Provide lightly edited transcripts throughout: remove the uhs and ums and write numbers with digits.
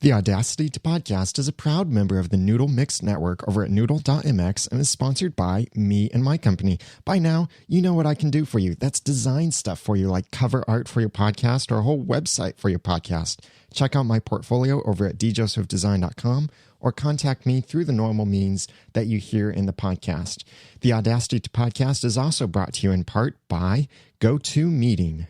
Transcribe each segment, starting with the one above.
The Audacity to Podcast is a proud member of the Noodle Mix Network over at noodle.mx and is sponsored by me and my company. By now, you know what I can do for you. That's design stuff for you, like cover art for your podcast or a whole website for your podcast. Check out my portfolio over at djosephdesign.com or contact me through the normal means that you hear in the podcast. The Audacity to Podcast is also brought to you in part by GoToMeeting.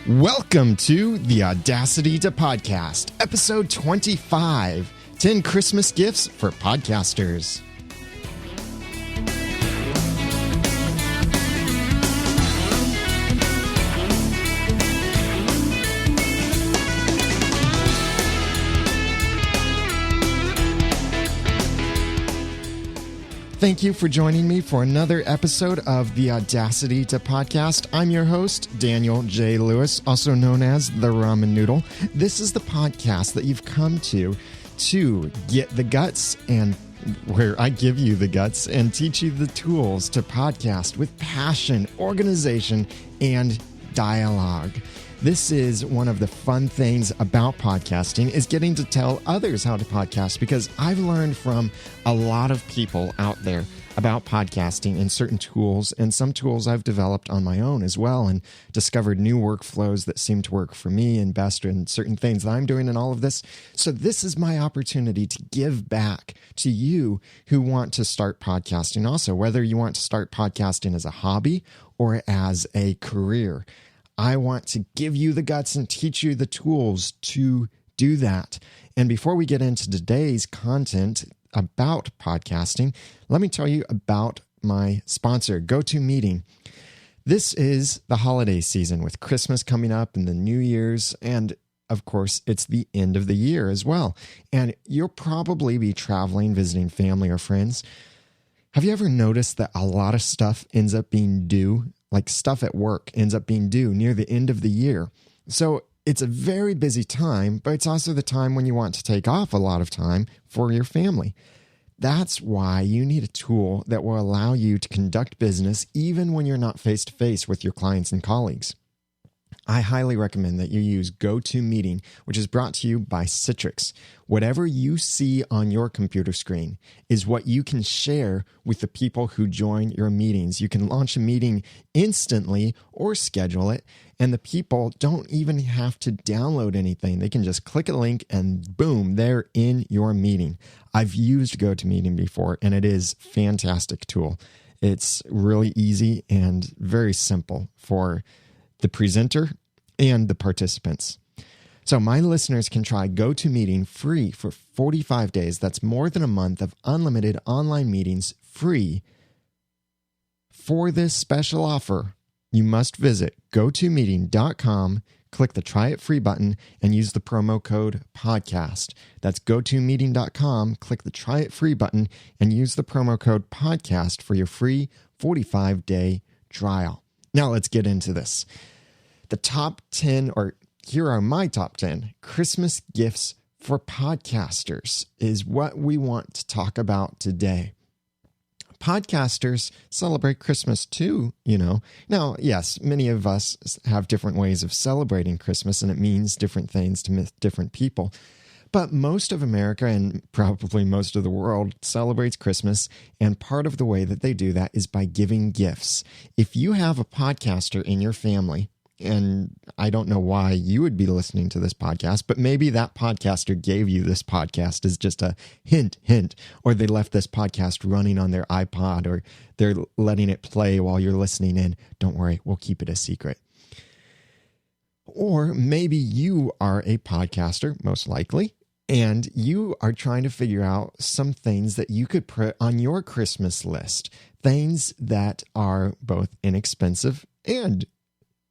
Welcome to the Audacity to Podcast, episode 25, 10 Christmas gifts for podcasters. Thank you for joining me for another episode of the Audacity to Podcast. I'm your host, Daniel J. Lewis, also known as the Ramen Noodle. This is the podcast that you've come to get the guts, and where I give you the guts and teach you the tools to podcast with passion, organization, and dialogue. This is one of the fun things about podcasting, is getting to tell others how to podcast, because I've learned from a lot of people out there about podcasting and certain tools, and some tools I've developed on my own as well, and discovered new workflows that seem to work for me and best, and certain things that I'm doing in all of this. So this is my opportunity to give back to you who want to start podcasting also, whether you want to start podcasting as a hobby or as a career. I want to give you the guts and teach you the tools to do that. And before we get into today's content about podcasting, let me tell you about my sponsor, GoToMeeting. This is the holiday season with Christmas coming up and the New Year's, and of course, it's the end of the year as well. And you'll probably be traveling, visiting family or friends. Have you ever noticed that a lot of stuff ends up being due? Like stuff at work ends up being due near the end of the year. So it's a very busy time, but it's also the time when you want to take off a lot of time for your family. That's why you need a tool that will allow you to conduct business even when you're not face-to-face with your clients and colleagues. I highly recommend that you use GoToMeeting, which is brought to you by Citrix. Whatever you see on your computer screen is what you can share with the people who join your meetings. You can launch a meeting instantly or schedule it, and the people don't even have to download anything. They can just click a link and boom, they're in your meeting. I've used GoToMeeting before, and it is a fantastic tool. It's really easy and very simple for the presenter and the participants. So my listeners can try GoToMeeting free for 45 days. That's more than a month of unlimited online meetings free. For this special offer, you must visit gotomeeting.com, click the Try It Free button, and use the promo code podcast. That's gotomeeting.com, click the Try It Free button, and use the promo code podcast for your free 45-day trial. Now let's get into this. The top 10, or here are my top 10 Christmas gifts for podcasters is what we want to talk about today. Podcasters celebrate Christmas too, you know. Now, yes, many of us have different ways of celebrating Christmas, and it means different things to different people. But most of America, and probably most of the world, celebrates Christmas, and part of the way that they do that is by giving gifts. If you have a podcaster in your family, and I don't know why you would be listening to this podcast, but maybe that podcaster gave you this podcast as just a hint, or they left this podcast running on their iPod, or they're letting it play while you're listening in. Don't worry, we'll keep it a secret. Or maybe you are a podcaster, most likely, and you are trying to figure out some things that you could put on your Christmas list. Things that are both inexpensive and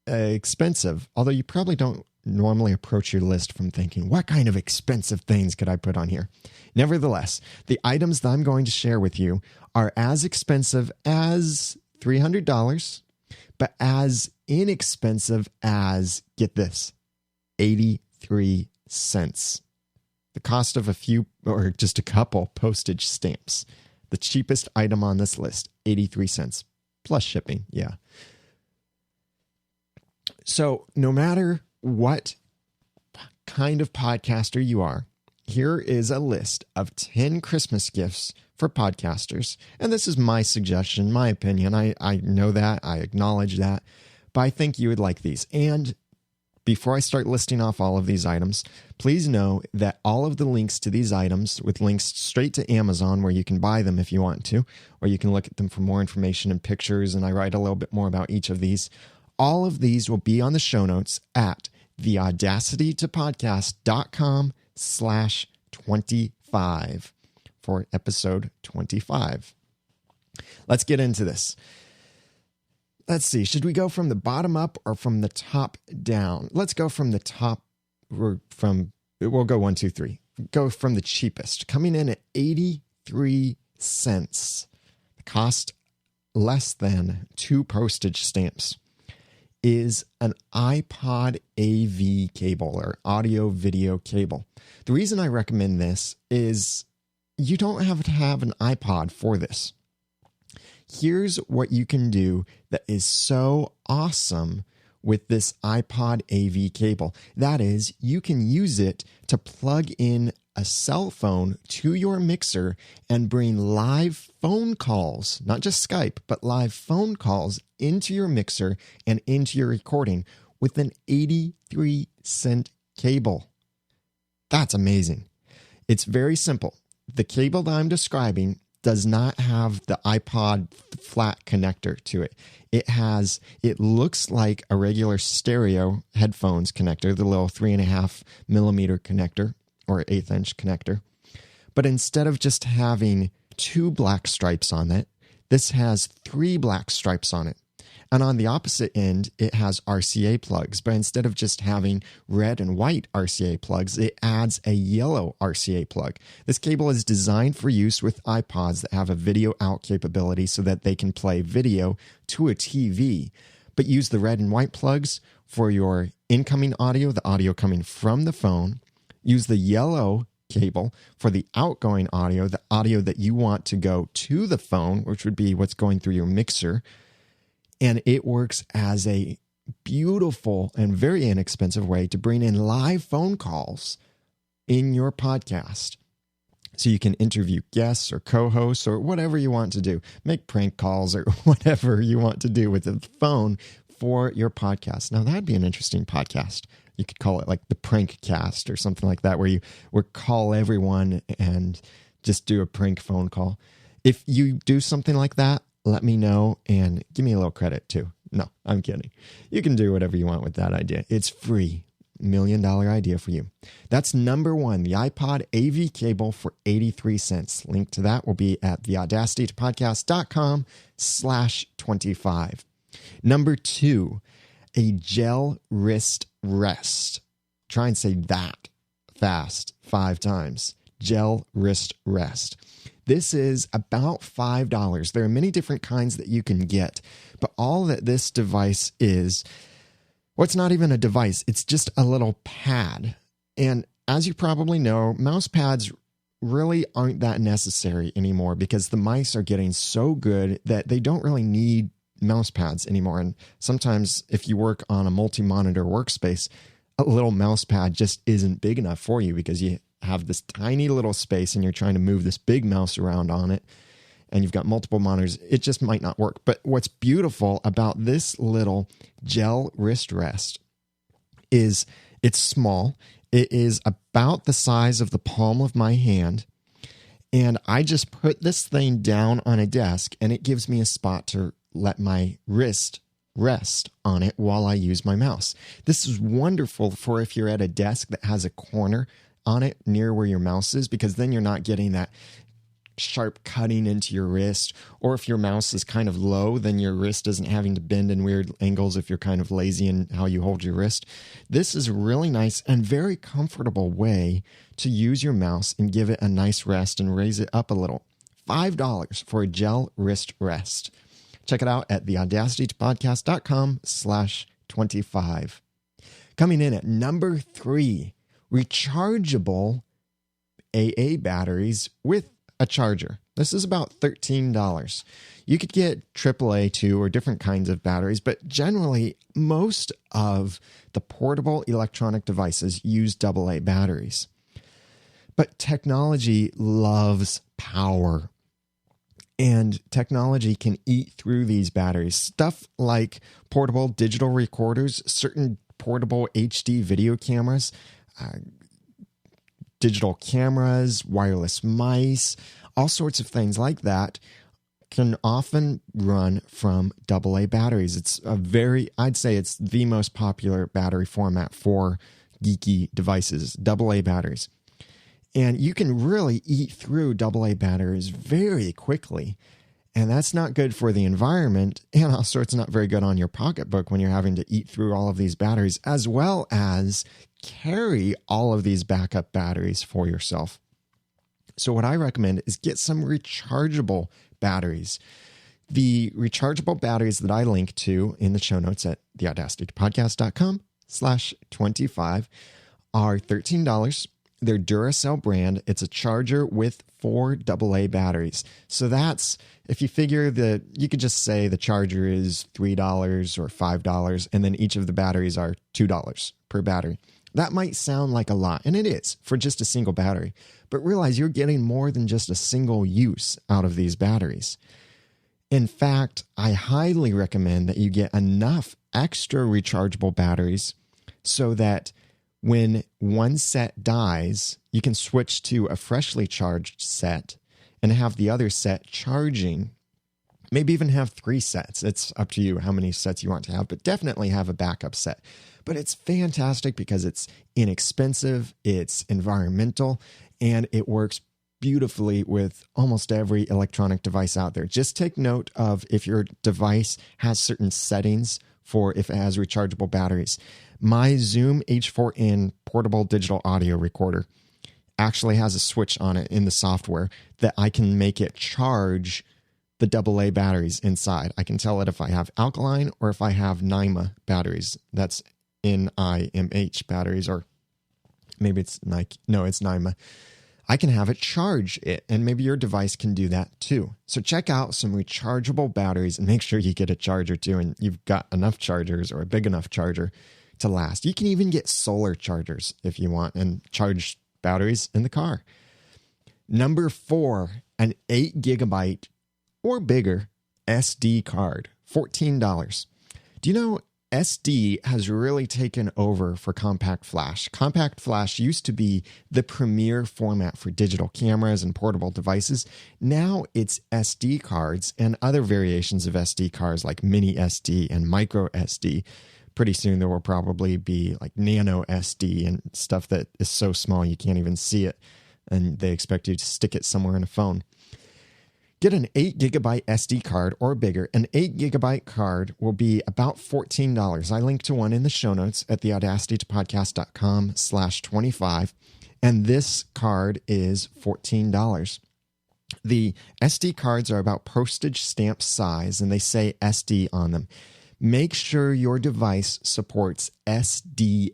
expensive, although you probably don't normally approach your list from thinking, what kind of expensive things could I put on here? Nevertheless, the items that I'm going to share with you are as expensive as $300, but as inexpensive as, get this, 83 cents. The cost of a few, or just a couple, postage stamps. The cheapest item on this list, 83 cents, plus shipping, yeah. So no matter what kind of podcaster you are, here is a list of 10 Christmas gifts for podcasters. And this is my suggestion, my opinion. I know that, I acknowledge that, but I think you would like these. And before I start listing off all of these items, please know that all of the links to these items, with links straight to Amazon where you can buy them if you want to, or you can look at them for more information and pictures, and I write a little bit more about each of these. All of these will be on the show notes at theaudacitytopodcast.com/25 for episode 25. Let's get into this. Let's see. Should we go from the bottom up or from the top down? Let's go from the top. We'll go 1, 2, 3. Go from the cheapest. Coming in at 83 cents. The cost less than 2 postage stamps is an iPod AV cable, or audio video cable. The reason I recommend this is you don't have to have an iPod for this. Here's what you can do that is so awesome with this iPod AV cable. That is, you can use it to plug in a cell phone to your mixer and bring live phone calls, not just Skype, but live phone calls into your mixer and into your recording with an 83-cent cable. That's amazing. It's very simple. The cable that I'm describing does not have the iPod flat connector to it. It looks like a regular stereo headphones connector, the little 3.5 millimeter connector or 1/8 inch connector. But instead of just having 2 black stripes on it, this has 3 black stripes on it. And on the opposite end, it has RCA plugs. But instead of just having red and white RCA plugs, it adds a yellow RCA plug. This cable is designed for use with iPods that have a video out capability so that they can play video to a TV, but use the red and white plugs for your incoming audio, the audio coming from the phone. Use the yellow cable for the outgoing audio, the audio that you want to go to the phone, which would be what's going through your mixer. And it works as a beautiful and very inexpensive way to bring in live phone calls in your podcast. So you can interview guests or co-hosts or whatever you want to do. Make prank calls or whatever you want to do with the phone for your podcast. Now, that'd be an interesting podcast. You could call it like the prank cast or something like that, where you would call everyone and just do a prank phone call. If you do something like that, let me know and give me a little credit too. No, I'm kidding. You can do whatever you want with that idea. It's free. $1 million idea for you. That's number 1, the iPod AV cable for 83 cents. Link to that will be at theaudacitytopodcast.com/25. Number 2, a gel wrist rest. Try and say that fast 5 times. Gel wrist rest. This is about $5. There are many different kinds that you can get, but all that this device is, well, it's not even a device. It's just a little pad. And as you probably know, mouse pads really aren't that necessary anymore because the mice are getting so good that they don't really need mouse pads anymore. And sometimes if you work on a multi-monitor workspace, a little mouse pad just isn't big enough for you because you have this tiny little space and you're trying to move this big mouse around on it and you've got multiple monitors. It just might not work. But what's beautiful about this little gel wrist rest is it's small. It is about the size of the palm of my hand. And I just put this thing down on a desk and it gives me a spot to let my wrist rest on it while I use my mouse. This is wonderful for if you're at a desk that has a corner on it near where your mouse is, because then you're not getting that sharp cutting into your wrist. Or if your mouse is kind of low, then your wrist isn't having to bend in weird angles if you're kind of lazy in how you hold your wrist. This is a really nice and very comfortable way to use your mouse and give it a nice rest and raise it up a little. $5 for a gel wrist rest. Check it out at theaudacitypodcast.com/25. Coming in at number 3, rechargeable AA batteries with a charger. This is about $13. You could get AAA too, or different kinds of batteries, but generally most of the portable electronic devices use AA batteries. But technology loves power, and technology can eat through these batteries. Stuff like portable digital recorders, certain portable HD video cameras, digital cameras, wireless mice, all sorts of things like that can often run from AA batteries. It's I'd say it's the most popular battery format for geeky devices, AA batteries. And you can really eat through AA batteries very quickly. And that's not good for the environment. And also, it's not very good on your pocketbook when you're having to eat through all of these batteries, as well as carry all of these backup batteries for yourself. So what I recommend is get some rechargeable batteries. The rechargeable batteries that I link to in the show notes at theaudacitypodcast.com/25 are $13. They're Duracell brand. It's a charger with 4 AA batteries. So that's, if you figure that, you could just say the charger is $3 or $5, and then each of the batteries are $2 per battery. That might sound like a lot, and it is for just a single battery. But realize you're getting more than just a single use out of these batteries. In fact, I highly recommend that you get enough extra rechargeable batteries so that when one set dies, you can switch to a freshly charged set and have the other set charging. Maybe even have 3 sets. It's up to you how many sets you want to have, but definitely have a backup set. But it's fantastic because it's inexpensive, it's environmental, and it works beautifully with almost every electronic device out there. Just take note of if your device has certain settings for if it has rechargeable batteries. My Zoom H4n portable digital audio recorder actually has a switch on it in the software that I can make it charge the AA batteries inside. I can tell it if I have alkaline or if I have Nimh batteries. That's NIMH batteries, or maybe it's Nike. No, it's Nimh. I can have it charge it, and maybe your device can do that too. So check out some rechargeable batteries and make sure you get a charger too, and you've got enough chargers or a big enough charger to last. You can even get solar chargers if you want and charge batteries in the car. Number 4, an 8 gigabyte or bigger SD card, $14. Do you know SD has really taken over for compact flash? Compact flash used to be the premier format for digital cameras and portable devices. Now it's SD cards and other variations of SD cards like mini SD and micro SD. Pretty soon there will probably be like nano SD and stuff that is so small you can't even see it, and they expect you to stick it somewhere in a phone. Get an 8 gigabyte SD card or bigger. An 8 gigabyte card will be about $14. I link to one in the show notes at theaudacitypodcast.com/25. And this card is $14. The SD cards are about postage stamp size, and they say SD on them. Make sure your device supports SDHC.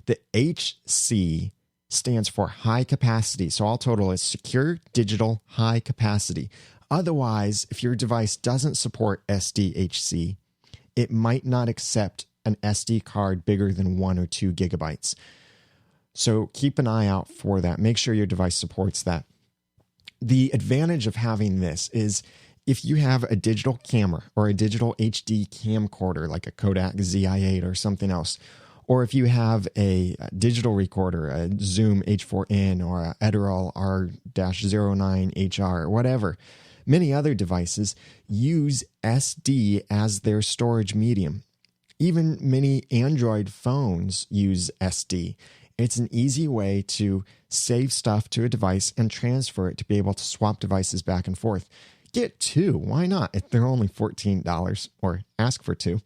The HC stands for high capacity. So all total is secure digital high capacity. Otherwise, if your device doesn't support SDHC, it might not accept an SD card bigger than 1 or 2 gigabytes. So keep an eye out for that. Make sure your device supports that. The advantage of having this is if you have a digital camera or a digital HD camcorder like a Kodak ZI-8 or something else, or if you have a digital recorder, a Zoom H4n or a Edirol R-09HR or whatever, many other devices use SD as their storage medium. Even many Android phones use SD. It's an easy way to save stuff to a device and transfer it to be able to swap devices back and forth. Get 2. Why not? If they're only $14, or ask for 2.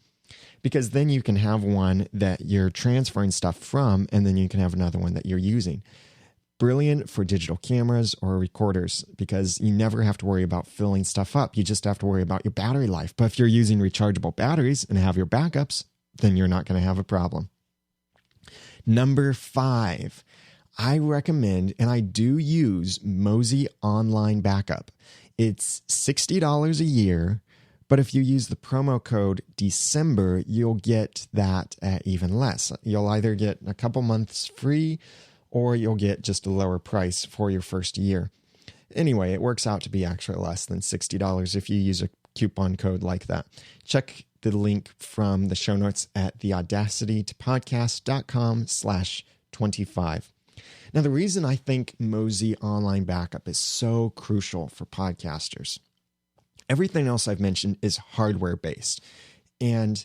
Because then you can have one that you're transferring stuff from, and then you can have another one that you're using. Brilliant for digital cameras or recorders, because you never have to worry about filling stuff up. You just have to worry about your battery life. But if you're using rechargeable batteries and have your backups, then you're not going to have a problem. Number 5, I recommend, and I do use Mozy Online Backup. It's $60 a year, but if you use the promo code December, you'll get that at even less. You'll either get a couple months free or you'll get just a lower price for your first year. Anyway, it works out to be actually less than $60 if you use a coupon code like that. Check the link from the show notes at theaudacitytopodcast.com/25. Now, the reason I think Mozy Online Backup is so crucial for podcasters, everything else I've mentioned is hardware-based. And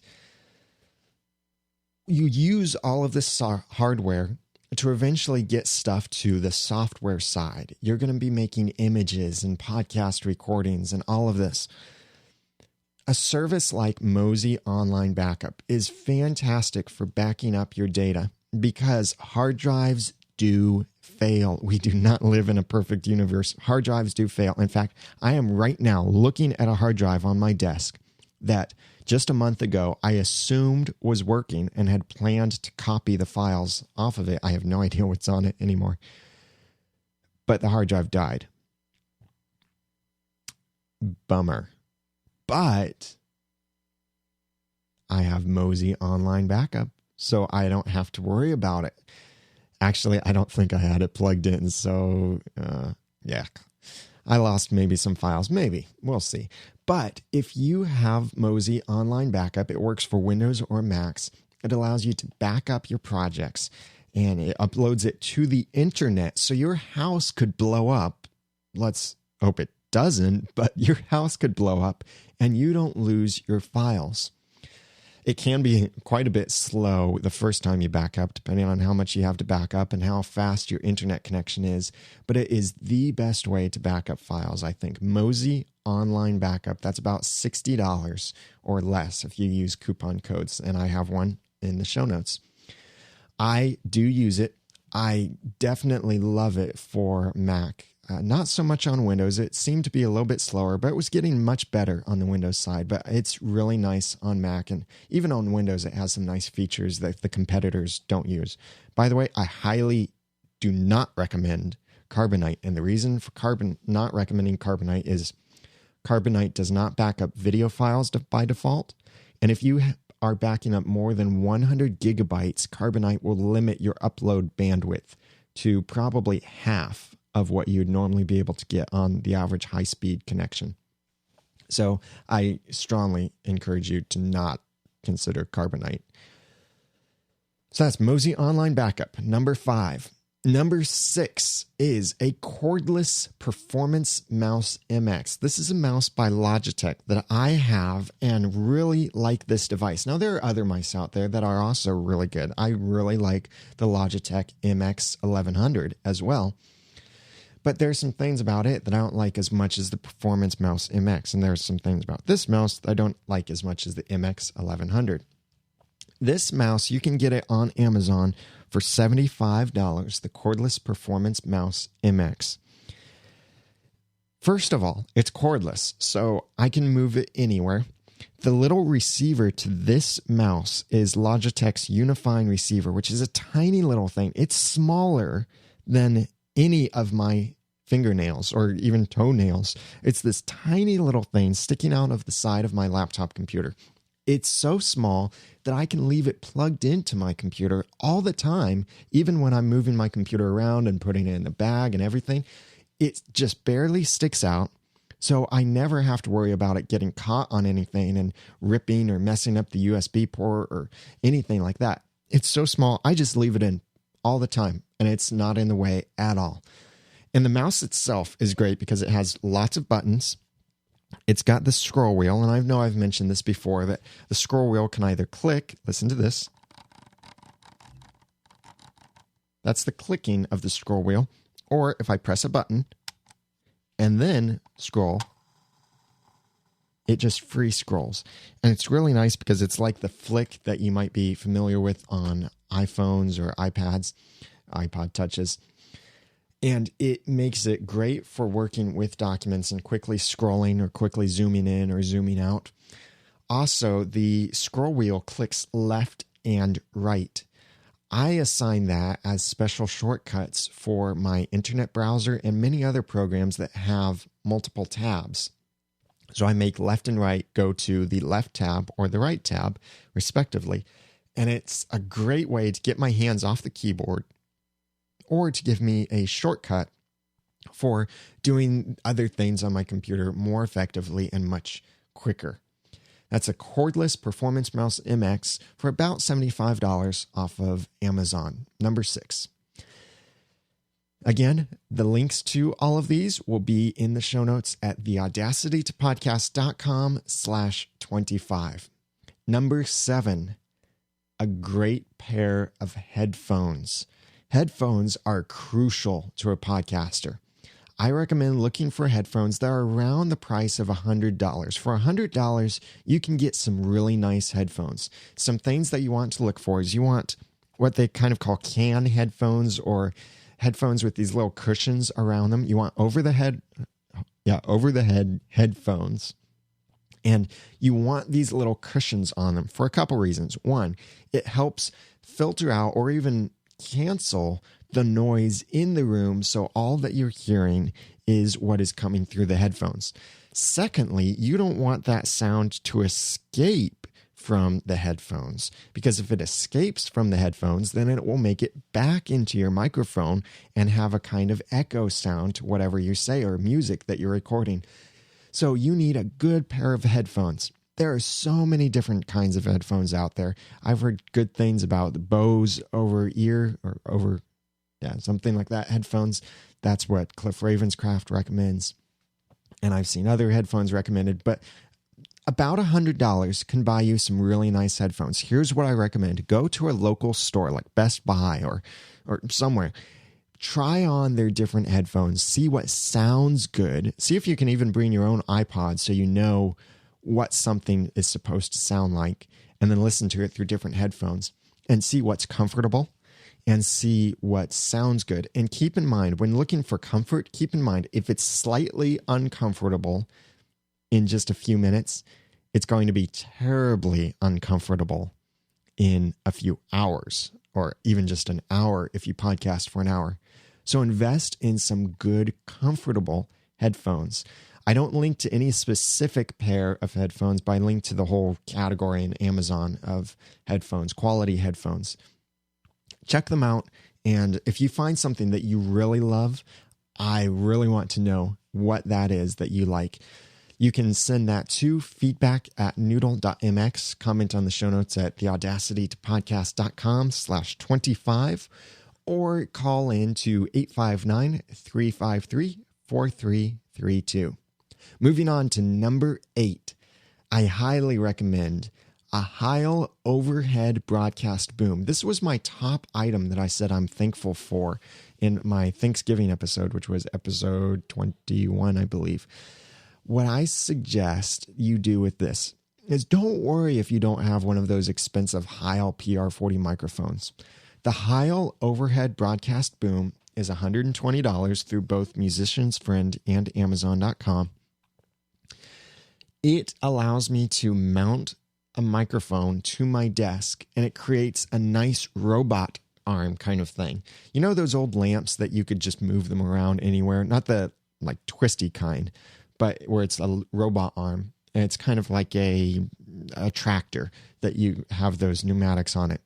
you use all of this hardware to eventually get stuff to the software side. You're going to be making images and podcast recordings and all of this. A service like Mozy Online Backup is fantastic for backing up your data because hard drives do fail. We do not live in a perfect universe. Hard drives do fail. In fact, I am right now looking at a hard drive on my desk that just a month ago I assumed was working and had planned to copy the files off of it. I have no idea what's on it anymore. But the hard drive died. Bummer. But I have Mozy Online Backup, so I don't have to worry about it. Actually, I don't think I had it plugged in, so yeah. I lost maybe some files. Maybe. We'll see. But if you have Mozy Online Backup, it works for Windows or Macs. It allows you to back up your projects, and it uploads it to the internet, so your house could blow up. Let's hope it doesn't, but your house could blow up, and you don't lose your files. It can be quite a bit slow the first time you back up, depending on how much you have to back up and how fast your internet connection is. But it is the best way to back up files, I think. Mozy Online Backup, that's about $60 or less if you use coupon codes. And I have one in the show notes. I do use it. I definitely love it for Mac. Not so much on Windows. It seemed to be a little bit slower, but it was getting much better on the Windows side. But it's really nice on Mac. And even on Windows, it has some nice features that the competitors don't use. By the way, I highly do not recommend Carbonite. And the reason for not recommending Carbonite is Carbonite does not back up video files by default. And if you are backing up more than 100 gigabytes, Carbonite will limit your upload bandwidth to probably half of what you'd normally be able to get on the average high-speed connection. So I strongly encourage you to not consider Carbonite. So that's Mozy Online Backup, number 5. Number 6 is a cordless Performance Mouse MX. This is a mouse by Logitech that I have and really like this device. Now, there are other mice out there that are also really good. I really like the Logitech MX 1100 as well. But there's some things about it that I don't like as much as the Performance Mouse MX. And there's some things about this mouse that I don't like as much as the MX 1100. This mouse, you can get it on Amazon for $75, the cordless Performance Mouse MX. First of all, it's cordless, so I can move it anywhere. The little receiver to this mouse is Logitech's unifying receiver, which is a tiny little thing. It's smaller than any of my fingernails or even toenails. It's this tiny little thing sticking out of the side of my laptop computer. It's so small that I can leave it plugged into my computer all the time, even when I'm moving my computer around and putting it in the bag and everything. It just barely sticks out, so I never have to worry about it getting caught on anything and ripping or messing up the USB port or anything like that. It's so small, I just leave it in all the time, and it's not in the way at all. And the mouse itself is great because it has lots of buttons. It's got the scroll wheel, and I know I've mentioned this before, that the scroll wheel can either click, listen to this. That's the clicking of the scroll wheel. Or if I press a button and then scroll, it just free scrolls. And it's really nice because it's like the flick that you might be familiar with on iPhones or iPads, iPod touches. And it makes it great for working with documents and quickly scrolling or quickly zooming in or zooming out. Also, the scroll wheel clicks left and right. I assign that as special shortcuts for my internet browser and many other programs that have multiple tabs. So I make left and right go to the left tab or the right tab, respectively. And it's a great way to get my hands off the keyboard or to give me a shortcut for doing other things on my computer more effectively and much quicker. That's a cordless Performance Mouse MX for about $75 off of Amazon. Number 6. Again, the links to all of these will be in the show notes at theaudacitytopodcast.com/25. Number 7, a great pair of headphones. Headphones are crucial to a podcaster. I recommend looking for headphones that are around the price of $100. For $100, you can get some really nice headphones. Some things that you want to look for is you want what they kind of call can headphones, or headphones with these little cushions around them. You want over the head headphones. And you want these little cushions on them for a couple reasons. One, it helps filter out or even cancel the noise in the room, so all that you're hearing is what is coming through the headphones. Secondly, you don't want that sound to escape from the headphones, because if it escapes from the headphones, then it will make it back into your microphone and have a kind of echo sound to whatever you say or music that you're recording. So you need a good pair of headphones. There are so many different kinds of headphones out there. I've heard good things about the Bose something like that headphones. That's what Cliff Ravenscraft recommends. And I've seen other headphones recommended, but about $100 can buy you some really nice headphones. Here's what I recommend. Go to a local store like Best Buy or somewhere. Try on their different headphones. See what sounds good. See if you can even bring your own iPod so you know what something is supposed to sound like, and then listen to it through different headphones and see what's comfortable and see what sounds good. And keep in mind, when looking for comfort, keep in mind, if it's slightly uncomfortable in just a few minutes, it's going to be terribly uncomfortable in a few hours, or even just an hour if you podcast for an hour. So invest in some good, comfortable headphones. I don't link to any specific pair of headphones, but I link to the whole category in Amazon of headphones, quality headphones. Check them out, and if you find something that you really love, I really want to know what that is that you like. You can send that to feedback@noodle.mx, comment on the show notes at theaudacitytopodcast.com/25, or call in to 859-353-4332. Moving on to number 8, I highly recommend a Heil overhead broadcast boom. This was my top item that I said I'm thankful for in my Thanksgiving episode, which was episode 21, I believe. What I suggest you do with this is don't worry if you don't have one of those expensive Heil PR40 microphones. The Heil overhead broadcast boom is $120 through both Musician's Friend and Amazon.com. It allows me to mount a microphone to my desk, and it creates a nice robot arm kind of thing. You know those old lamps that you could just move them around anywhere? Not the like twisty kind, but where it's a robot arm, and it's kind of like a tractor that you have those pneumatics on it.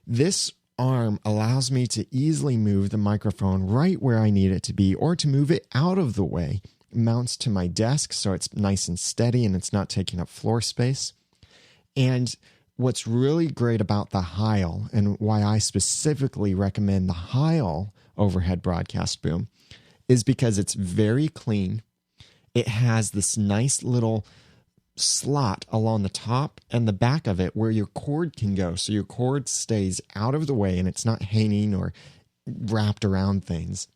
This arm allows me to easily move the microphone right where I need it to be, or to move it out of the way. It mounts to my desk so it's nice and steady and it's not taking up floor space. And what's really great about the Heil, and why I specifically recommend the Heil overhead broadcast boom, is because it's very clean. It has this nice little slot along the top and the back of it where your cord can go. So your cord stays out of the way and it's not hanging or wrapped around things.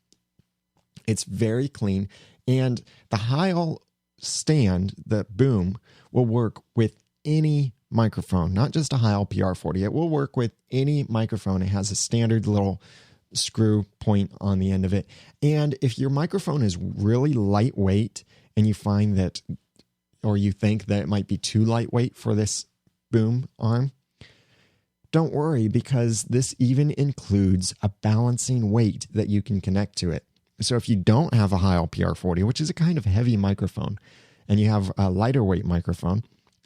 It's very clean. And the Heil stand, the boom, will work with any microphone, not just a Heil PR40. It will work with any microphone. It has a standard little screw point on the end of it. And if your microphone is really lightweight and you find that, or you think that it might be too lightweight for this boom arm, don't worry, because this even includes a balancing weight that you can connect to it. So if you don't have a Heil PR40, which is a kind of heavy microphone, and you have a lighter weight microphone,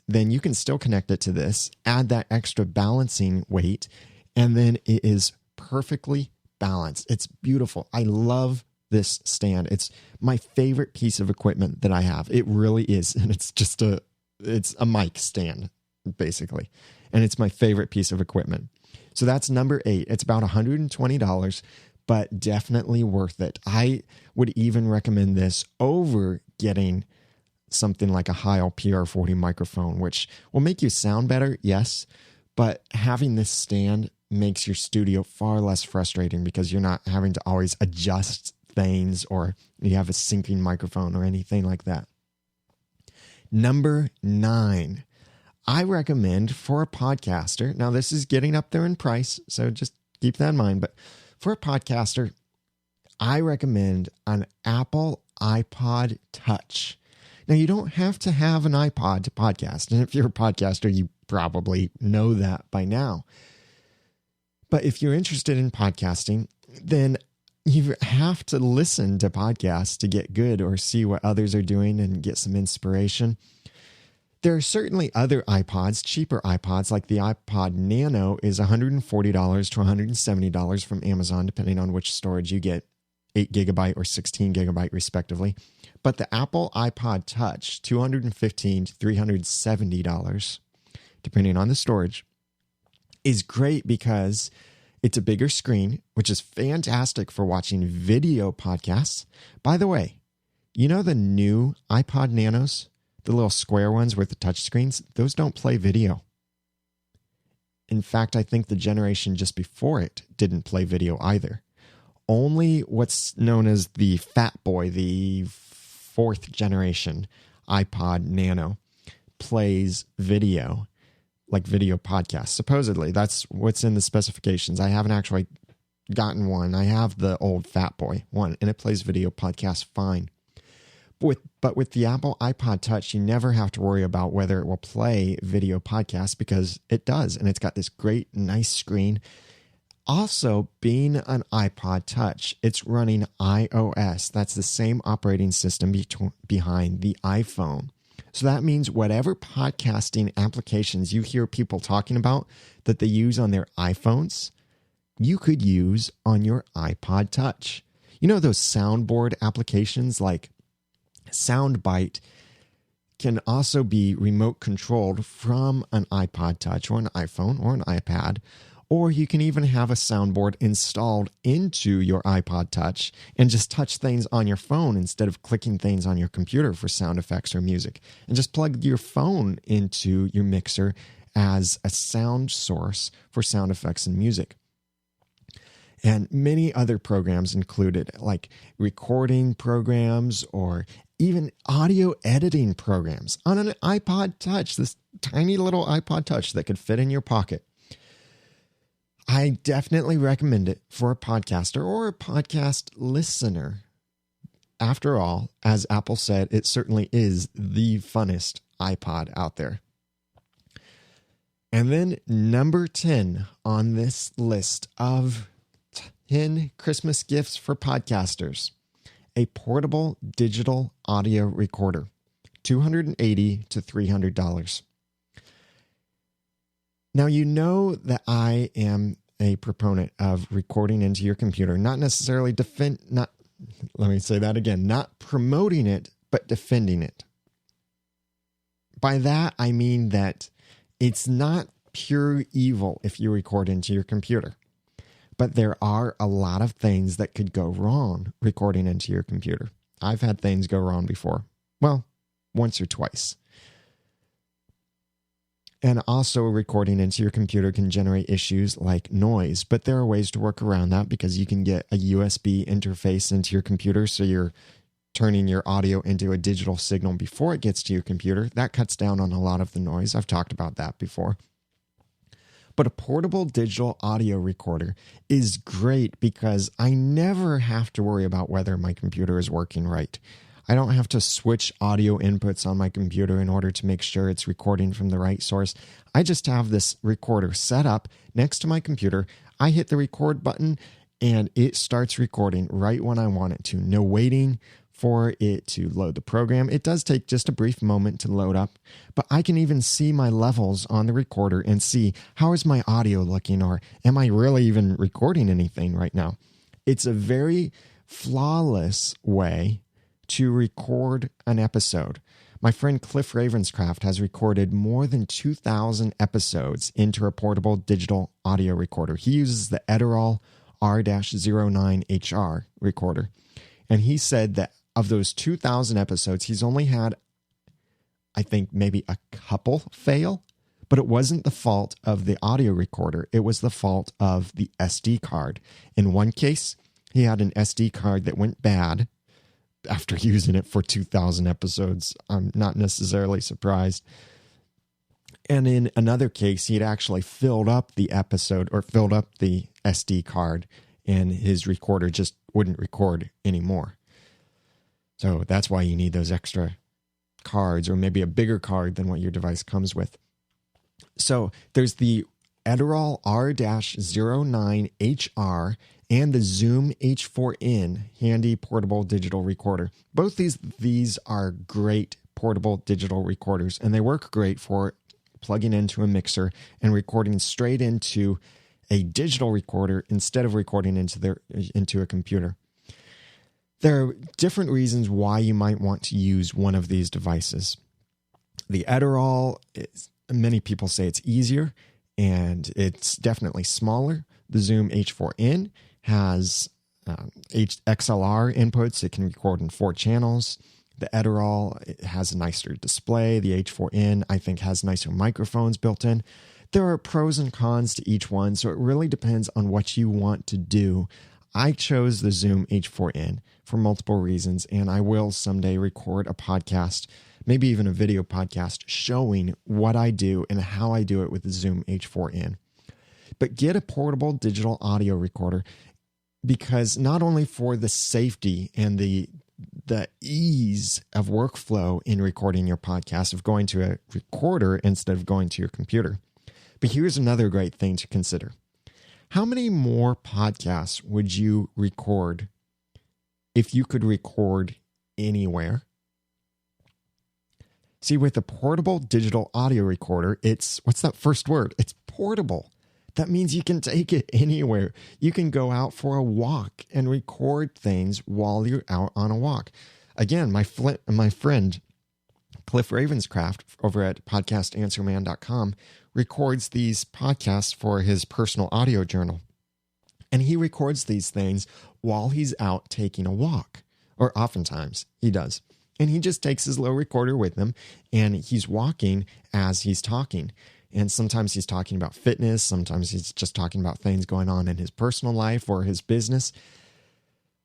then you can still connect it to this, add that extra balancing weight, and then it is perfectly balanced. It's beautiful. I love this stand. It's my favorite piece of equipment that I have. It really is. And it's a mic stand, basically. And it's my favorite piece of equipment. So that's number 8. It's about $120, but definitely worth it. I would even recommend this over getting something like a Heil PR40 microphone, which will make you sound better, yes, but having this stand makes your studio far less frustrating because you're not having to always adjust things or you have a syncing microphone or anything like that. Number 9. I recommend for a podcaster, now this is getting up there in price, so just keep that in mind, but for a podcaster, I recommend an Apple iPod Touch. Now, you don't have to have an iPod to podcast, and if you're a podcaster, you probably know that by now. But if you're interested in podcasting, then you have to listen to podcasts to get good or see what others are doing and get some inspiration. There are certainly other iPods, cheaper iPods, like the iPod Nano is $140 to $170 from Amazon, depending on which storage you get, 8 gigabyte or 16 gigabyte respectively. But the Apple iPod Touch, $215 to $370, depending on the storage, is great because it's a bigger screen, which is fantastic for watching video podcasts. By the way, you know the new iPod Nanos? The little square ones with the touch screens, those don't play video. In fact, I think the generation just before it didn't play video either. Only what's known as the Fat Boy, the 4th generation iPod Nano, plays video, like video podcasts. Supposedly, that's what's in the specifications. I haven't actually gotten one. I have the old Fat Boy one, and it plays video podcasts fine. But with the Apple iPod Touch, you never have to worry about whether it will play video podcasts because it does. And it's got this great, nice screen. Also, being an iPod Touch, it's running iOS. That's the same operating system behind the iPhone. So that means whatever podcasting applications you hear people talking about that they use on their iPhones, you could use on your iPod Touch. You know those soundboard applications like Soundbite can also be remote controlled from an iPod Touch or an iPhone or an iPad, or you can even have a soundboard installed into your iPod Touch and just touch things on your phone instead of clicking things on your computer for sound effects or music, and just plug your phone into your mixer as a sound source for sound effects and music. And many other programs included, like recording programs or even audio editing programs on an iPod Touch, this tiny little iPod Touch that could fit in your pocket. I definitely recommend it for a podcaster or a podcast listener. After all, as Apple said, it certainly is the funnest iPod out there. And then number 10 on this list of 10 Christmas gifts for podcasters, a portable digital audio recorder, $280 to $300. Now, you know that I am a proponent of recording into your computer, not necessarily not promoting it, but defending it. By that, I mean that it's not pure evil if you record into your computer. But there are a lot of things that could go wrong recording into your computer. I've had things go wrong before. Well, once or twice. And also recording into your computer can generate issues like noise. But there are ways to work around that because you can get a USB interface into your computer so you're turning your audio into a digital signal before it gets to your computer. That cuts down on a lot of the noise. I've talked about that before. But a portable digital audio recorder is great because I never have to worry about whether my computer is working right. I don't have to switch audio inputs on my computer in order to make sure it's recording from the right source. I just have this recorder set up next to my computer. I hit the record button and it starts recording right when I want it to. No waiting for it to load the program. It does take just a brief moment to load up, but I can even see my levels on the recorder and see how is my audio looking, or am I really even recording anything right now? It's a very flawless way to record an episode. My friend Cliff Ravenscraft has recorded more than 2,000 episodes into a portable digital audio recorder. He uses the Duracell R-09HR recorder. And he said that of those 2,000 episodes, he's only had, I think, maybe a couple fail, but it wasn't the fault of the audio recorder. It was the fault of the SD card. In one case, he had an SD card that went bad after using it for 2,000 episodes. I'm not necessarily surprised. And in another case, he'd actually filled up the episode or filled up the SD card, and his recorder just wouldn't record anymore. So that's why you need those extra cards, or maybe a bigger card than what your device comes with. So there's the Duracell R-09HR and the Zoom H4n handy portable digital recorder. Both these are great portable digital recorders, and they work great for plugging into a mixer and recording straight into a digital recorder instead of recording into a computer. There are different reasons why you might want to use one of these devices. The Duracell, many people say it's easier, and it's definitely smaller. The Zoom H4n has XLR inputs. It can record in 4 channels. The Duracell, it has a nicer display. The H4n, I think, has nicer microphones built in. There are pros and cons to each one, so it really depends on what you want to do. I chose the Zoom H4n for multiple reasons, and I will someday record a podcast, maybe even a video podcast, showing what I do and how I do it with the Zoom H4n. But get a portable digital audio recorder, because not only for the safety and the ease of workflow in recording your podcast, of going to a recorder instead of going to your computer, but here's another great thing to consider. How many more podcasts would you record if you could record anywhere? See, with a portable digital audio recorder, what's that first word? It's portable. That means you can take it anywhere. You can go out for a walk and record things while you're out on a walk. Again, my friend Cliff Ravenscraft over at podcastanswerman.com records these podcasts for his personal audio journal. And he records these things while he's out taking a walk, or oftentimes he does. And he just takes his little recorder with him, and he's walking as he's talking. And sometimes he's talking about fitness. Sometimes he's just talking about things going on in his personal life or his business.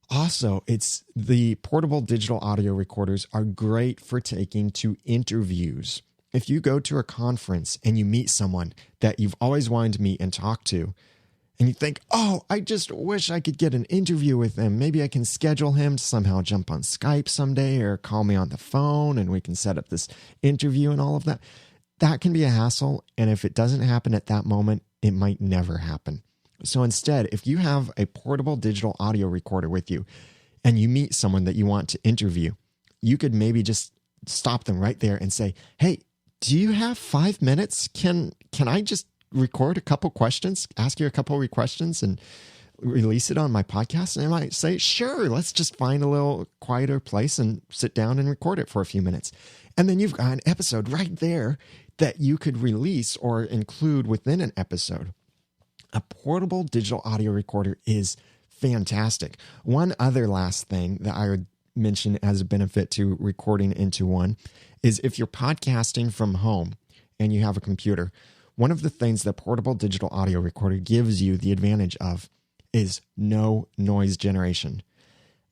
Also, it's the portable digital audio recorders are great for taking to interviews. If you go to a conference and you meet someone that you've always wanted to meet and talk to, and you think, oh, I just wish I could get an interview with him. Maybe I can schedule him to somehow jump on Skype someday, or call me on the phone and we can set up this interview and all of that. That can be a hassle. And if it doesn't happen at that moment, it might never happen. So instead, if you have a portable digital audio recorder with you and you meet someone that you want to interview, you could maybe just stop them right there and say, hey, do you have 5 minutes? Can I just record a couple questions, ask you a couple of questions and release it on my podcast? And I might say, sure, let's just find a little quieter place and sit down and record it for a few minutes. And then you've got an episode right there that you could release or include within an episode. A portable digital audio recorder is fantastic. One other last thing that I would mention as a benefit to recording into one is if you're podcasting from home and you have a computer, one of the things that portable digital audio recorder gives you the advantage of is no noise generation.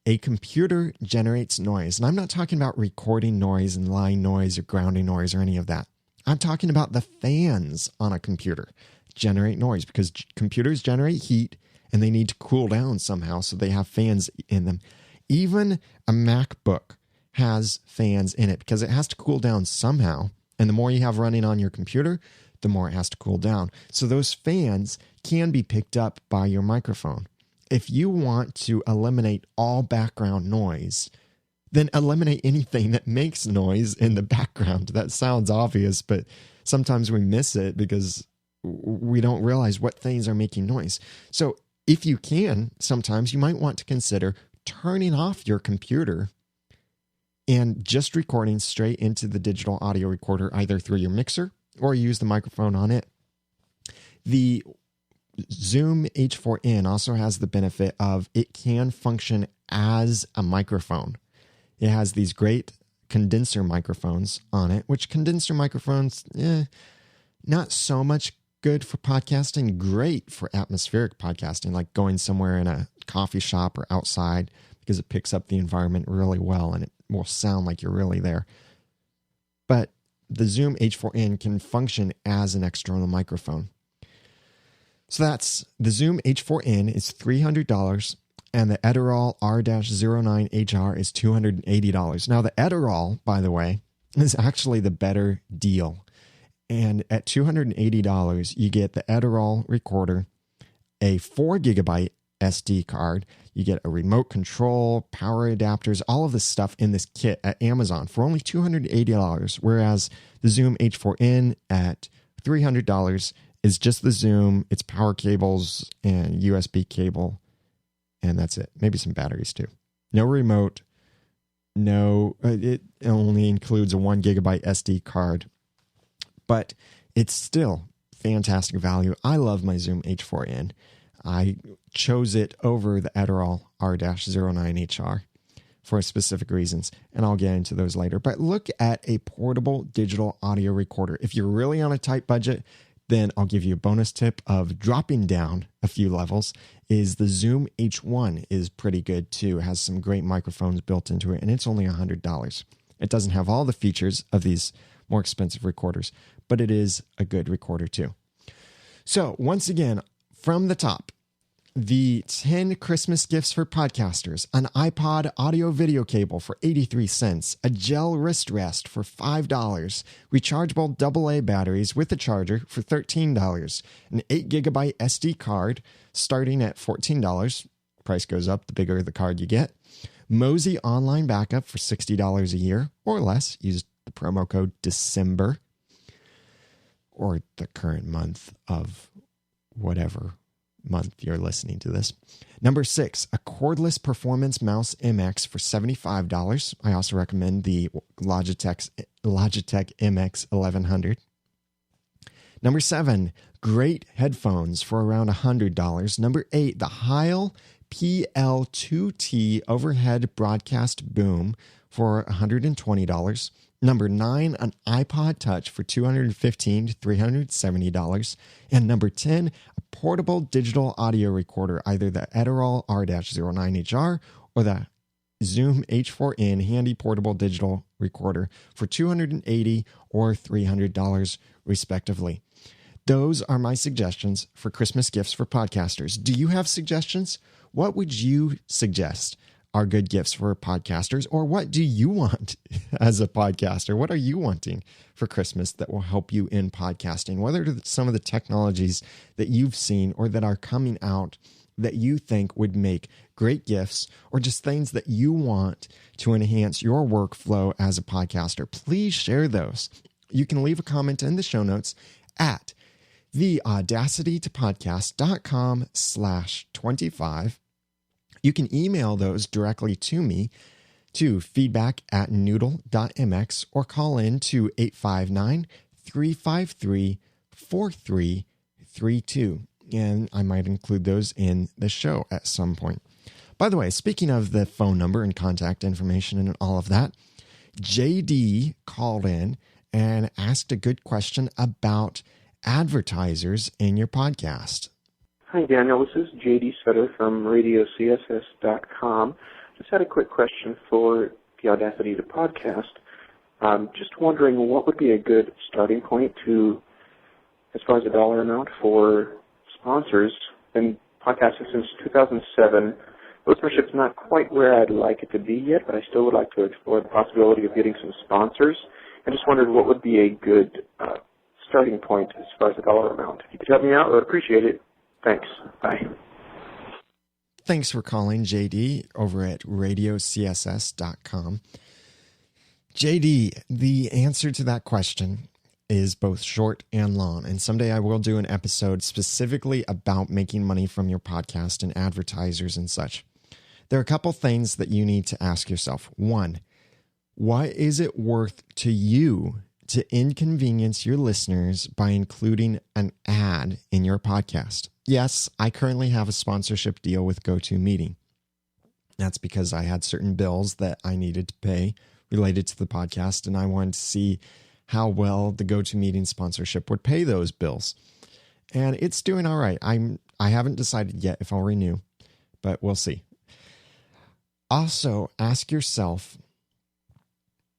A computer generates noise, and I'm not talking about recording noise and line noise or grounding noise or any of that. I'm talking about the fans on a computer generate noise, because computers generate heat and they need to cool down somehow, so they have fans in them. Even a MacBook has fans in it because it has to cool down somehow. And the more you have running on your computer, the more it has to cool down. So those fans can be picked up by your microphone. If you want to eliminate all background noise, then eliminate anything that makes noise in the background. That sounds obvious, but sometimes we miss it because we don't realize what things are making noise. So if you can, sometimes you might want to consider turning off your computer and just recording straight into the digital audio recorder, either through your mixer or use the microphone on it. The Zoom H4n also has the benefit of it can function as a microphone. It has these great condenser microphones on it, which condenser microphones, not so much good for podcasting, great for atmospheric podcasting, like going somewhere in a coffee shop or outside, because it picks up the environment really well and it will sound like you're really there. But the Zoom H4n can function as an external microphone. So that's the Zoom H4n is $300 and the Edirol R-09HR is $280. Now the Edirol, by the way, is actually the better deal. And at $280, you get the Edirol recorder, a 4 gigabyte SD card, you get a remote control, power adapters, all of this stuff in this kit at Amazon for only $280, whereas the Zoom H4n at $300 is just the Zoom, its power cables and USB cable, and that's it. Maybe some batteries too. No remote, it only includes a 1 gigabyte SD card, but it's still fantastic value. I love my Zoom H4n. I chose it over the Edirol R-09HR for specific reasons, and I'll get into those later. But look at a portable digital audio recorder. If you're really on a tight budget, then I'll give you a bonus tip of dropping down a few levels. Is the Zoom H1 is pretty good too. It has some great microphones built into it, and it's only $100. It doesn't have all the features of these more expensive recorders, but it is a good recorder too. So once again, from the top, the 10 Christmas gifts for podcasters: an iPod audio video cable for 83 cents, a gel wrist rest for $5, rechargeable AA batteries with a charger for $13, an 8 gigabyte SD card starting at $14. Price goes up the bigger the card you get. Mozy online backup for $60 a year or less. Use the promo code December or the current month of whatever month you're listening to this. Number 6, a cordless performance mouse MX for $75. I also recommend the Logitech MX 1100. Number 7, great headphones for around $100. Number 8, the Heil PL2T overhead broadcast boom for $120. Number 9, an iPod Touch for $215 to $370. And number 10, a portable digital audio recorder, either the Edirol R-09HR or the Zoom H4n handy portable digital recorder for $280 or $300 respectively. Those are my suggestions for Christmas gifts for podcasters. Do you have suggestions? What would you suggest are good gifts for podcasters, or what do you want as a podcaster? What are you wanting for Christmas that will help you in podcasting? What are some of the technologies that you've seen or that are coming out that you think would make great gifts, or just things that you want to enhance your workflow as a podcaster? Please share those. You can leave a comment in the show notes at theaudacitytopodcast.com/25. You can email those directly to me to feedback@noodle.mx or call in to 859-353-4332. And I might include those in the show at some point. By the way, speaking of the phone number and contact information and all of that, JD called in and asked a good question about advertisers in your podcast. Hi, Daniel. This is J.D. Sutter from RadioCSS.com. Just had a quick question for the Audacity to podcast. Just wondering what would be a good starting point to, as far as a dollar amount for sponsors. Been podcasting since 2007. listenership's not quite where I'd like it to be yet, but I still would like to explore the possibility of getting some sponsors. I just wondered what would be a good starting point as far as the dollar amount. If you could help me out, I would appreciate it. Thanks. Bye. Thanks for calling, JD, over at radiocss.com. JD, the answer to that question is both short and long. And someday I will do an episode specifically about making money from your podcast and advertisers and such. There are a couple things that you need to ask yourself. One, what is it worth to you to inconvenience your listeners by including an ad in your podcast? Yes, I currently have a sponsorship deal with GoToMeeting. That's because I had certain bills that I needed to pay related to the podcast, and I wanted to see how well the GoToMeeting sponsorship would pay those bills. And it's doing all right. I haven't decided yet if I'll renew, but we'll see. Also, ask yourself,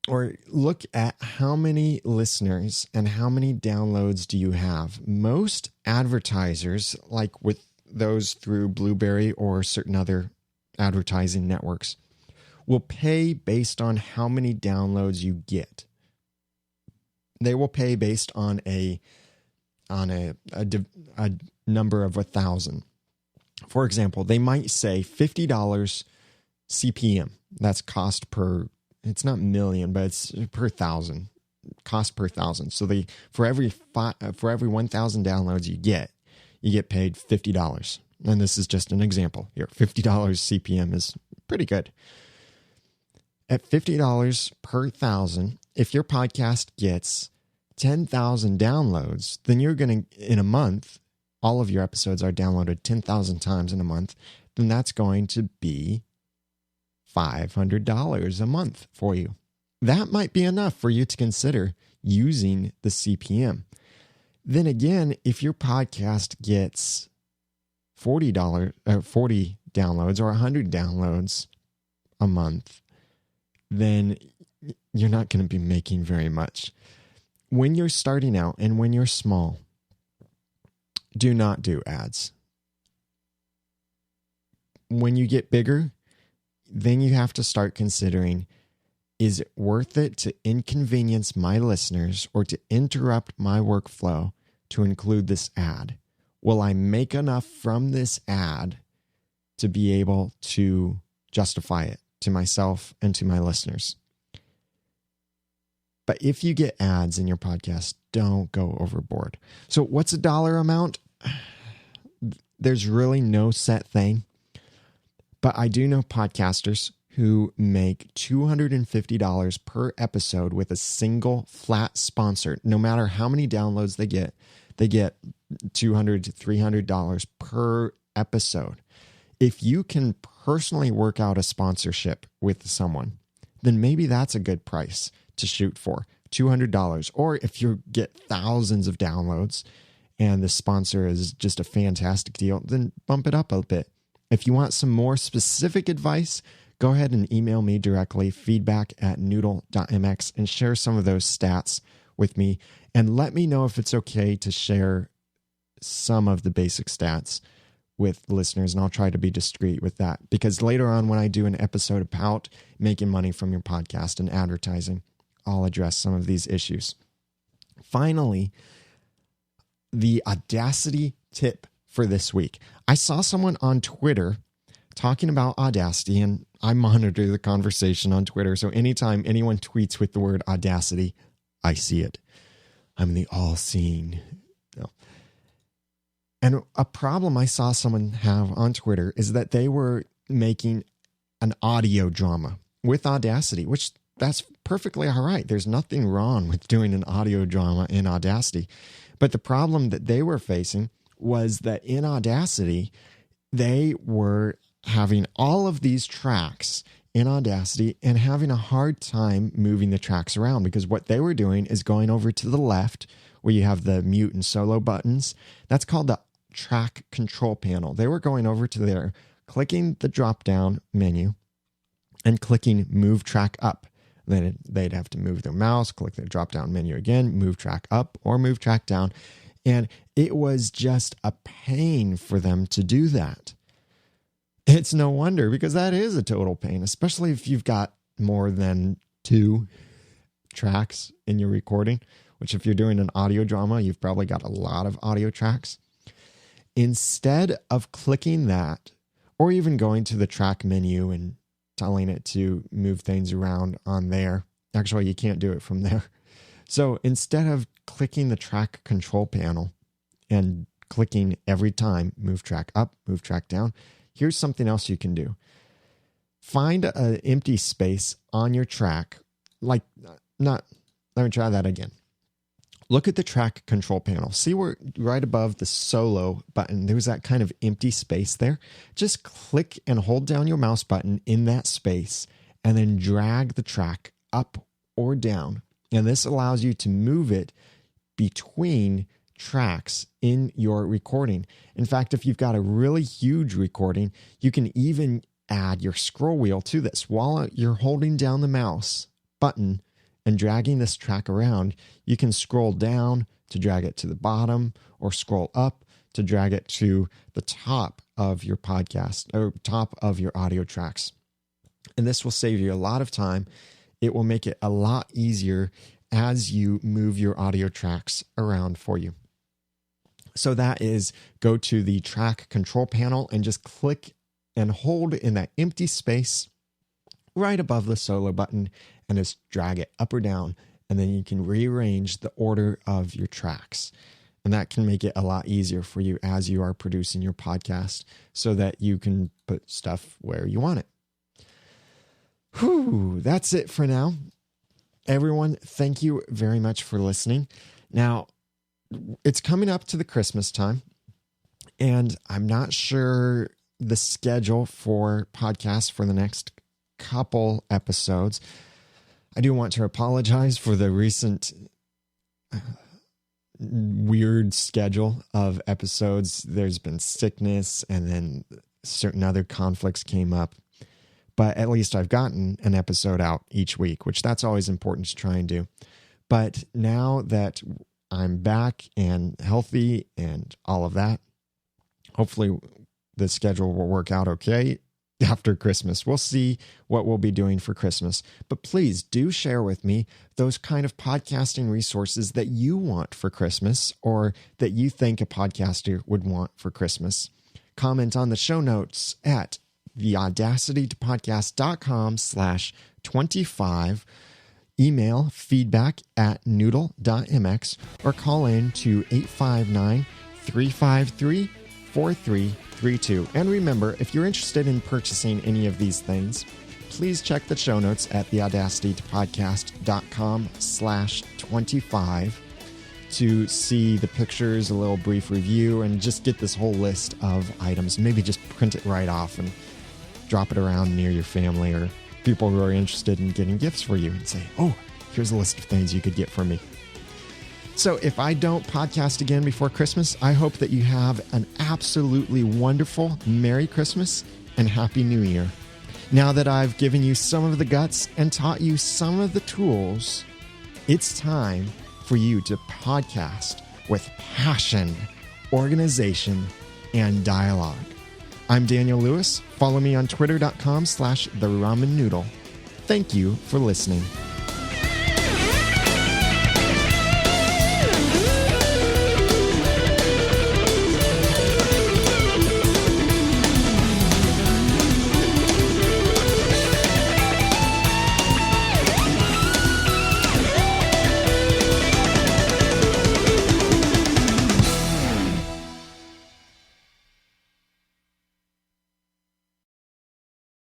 or look at how many listeners and how many downloads do you have. Most advertisers, like with those through Blueberry or certain other advertising networks, will pay based on how many downloads you get. They will pay based on a number of 1,000. For example, they might say $50 CPM. That's cost per. It's not million, but it's per 1,000. Cost per 1,000. So for every 1,000 downloads you get paid $50. And this is just an example here. $50 CPM is pretty good. At $50 per 1,000, if your podcast gets 10,000 downloads, then you're going to, in a month, all of your episodes are downloaded 10,000 times in a month, then that's going to be $500 a month for you. That might be enough for you to consider using the CPM. Then again, if your podcast gets $40 downloads or 100 downloads a month, then you're not going to be making very much. When you're starting out and when you're small, do not do ads. When you get bigger, then you have to start considering, is it worth it to inconvenience my listeners or to interrupt my workflow to include this ad? Will I make enough from this ad to be able to justify it to myself and to my listeners? But if you get ads in your podcast, don't go overboard. So what's a dollar amount? There's really no set thing. But I do know podcasters who make $250 per episode with a single flat sponsor. No matter how many downloads they get $200 to $300 per episode. If you can personally work out a sponsorship with someone, then maybe that's a good price to shoot for, $200. Or if you get thousands of downloads and the sponsor is just a fantastic deal, then bump it up a bit. If you want some more specific advice, go ahead and email me directly, feedback@noodle.mx, and share some of those stats with me. And let me know if it's okay to share some of the basic stats with listeners, and I'll try to be discreet with that. Because later on, when I do an episode about making money from your podcast and advertising, I'll address some of these issues. Finally, the Audacity tip for this week. I saw someone on Twitter talking about Audacity, and I monitor the conversation on Twitter. So anytime anyone tweets with the word Audacity, I see it. I'm the all-seeing. No. And a problem I saw someone have on Twitter is that they were making an audio drama with Audacity, which that's perfectly all right. There's nothing wrong with doing an audio drama in Audacity. But the problem that they were facing was that in Audacity, they were having all of these tracks in Audacity and having a hard time moving the tracks around, because what they were doing is going over to the left where you have the mute and solo buttons. That's called the track control panel. They were going over to there, clicking the drop-down menu and clicking move track up. Then they'd have to move their mouse, click the drop-down menu again, move track up or move track down. And it was just a pain for them to do that. It's no wonder, because that is a total pain, especially if you've got more than 2 tracks in your recording, which if you're doing an audio drama, you've probably got a lot of audio tracks. Instead of clicking that, or even going to the track menu and telling it to move things around on there, actually, you can't do it from there. So instead of clicking the track control panel and clicking every time, move track up, move track down, here's something else you can do. Find an empty space on your track. Let me try that again. Look at the track control panel. See where right above the solo button, there's that kind of empty space there. Just click and hold down your mouse button in that space and then drag the track up or down. And this allows you to move it between tracks in your recording. In fact, if you've got a really huge recording, you can even add your scroll wheel to this. While you're holding down the mouse button and dragging this track around, you can scroll down to drag it to the bottom, or scroll up to drag it to the top of your podcast or top of your audio tracks. And this will save you a lot of time. It will make it a lot easier as you move your audio tracks around for you. So that is, go to the track control panel and just click and hold in that empty space right above the solo button and just drag it up or down. And then you can rearrange the order of your tracks. And that can make it a lot easier for you as you are producing your podcast, so that you can put stuff where you want it. Whew, that's it for now. Everyone, thank you very much for listening. Now, it's coming up to the Christmas time, and I'm not sure the schedule for podcasts for the next couple episodes. I do want to apologize for the recent weird schedule of episodes. There's been sickness, and then certain other conflicts came up. But at least I've gotten an episode out each week, which that's always important to try and do. But now that I'm back and healthy and all of that, hopefully the schedule will work out okay after Christmas. We'll see what we'll be doing for Christmas. But please do share with me those kind of podcasting resources that you want for Christmas, or that you think a podcaster would want for Christmas. Comment on the show notes at theaudacitytopodcast.com/25. Email feedback@noodle.mx, or call in to 859-353-4332. And remember, if you're interested in purchasing any of these things, please check the show notes at theaudacitytopodcast.com/25 to see the pictures, a little brief review, and just get this whole list of items. Maybe just print it right off and drop it around near your family or people who are interested in getting gifts for you, and say, oh, here's a list of things you could get from me. So if I don't podcast again before Christmas, I hope that you have an absolutely wonderful Merry Christmas and Happy New Year. Now that I've given you some of the guts and taught you some of the tools, it's time for you to podcast with passion, organization, and dialogue. I'm Daniel Lewis. Follow me on twitter.com/theramennoodle. Thank you for listening.